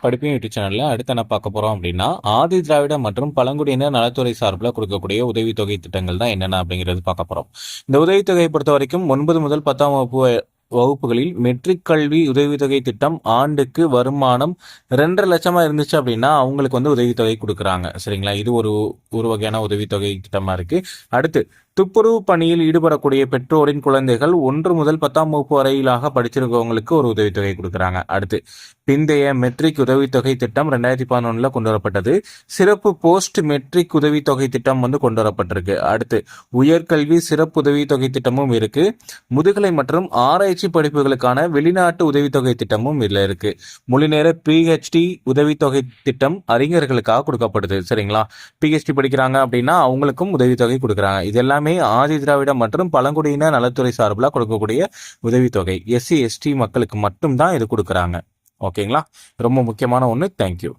படிப்பின் யூடியூப் சேனல்ல அடுத்து என்ன பார்க்க போறோம் அப்படின்னா, ஆதி திராவிட மற்றும் பழங்குடியினர் நலத்துறை சார்பில் கொடுக்கக்கூடிய உதவித்தொகை திட்டங்கள் தான் என்னென்ன அப்படிங்கிறது பார்க்க போறோம். இந்த உதவித்தொகையை பொறுத்த வரைக்கும் 9 முதல் 10ஆம் வகுப்புகளில் மெட்ரிக் கல்வி உதவித்தொகை திட்டம் ஆண்டுக்கு வருமானம் 2.5 லட்சமா இருந்துச்சு அப்படின்னா அவங்களுக்கு வந்து உதவித்தொகை கொடுக்குறாங்க. சரிங்களா? இது ஒரு ஒரு வகையான உதவித்தொகை திட்டமா இருக்கு. அடுத்து துப்புரவு பணியில் ஈடுபடக்கூடிய பெற்றோரின் குழந்தைகள் 1 முதல் 10ஆம் வகுப்பு வரையிலாக படிச்சிருக்கவங்களுக்கு ஒரு உதவித்தொகை கொடுக்குறாங்க. அடுத்து பிந்தைய மெட்ரிக் உதவித்தொகை திட்டம் 2011 கொண்டு வரப்பட்டது. சிறப்பு போஸ்ட் மெட்ரிக் உதவித்தொகை திட்டம் வந்து கொண்டு வரப்பட்டிருக்கு. அடுத்து உயர்கல்வி சிறப்பு உதவித்தொகை திட்டமும் இருக்கு. முதுகலை மற்றும் ஆராய்ச்சி படிப்புகளுக்கான வெளிநாட்டு உதவித்தொகை திட்டமும் இதுல இருக்கு. மொழிநேர PhD உதவித்தொகை திட்டம் அறிஞர்களுக்காக கொடுக்கப்படுது. சரிங்களா? PhD படிக்கிறாங்க அப்படின்னா அவங்களுக்கும் உதவித்தொகை கொடுக்குறாங்க. இது எல்லாமே ஆதி திராவிட மற்றும் பழங்குடியினர் நலத்துறை சார்பில் கொடுக்கக்கூடிய உதவித்தொகை. SC ST மக்களுக்கு மட்டும்தான் இது கொடுக்குறாங்க. ஓகேங்களா? ரொம்ப முக்கியமான ஒன்று. தேங்க்யூ.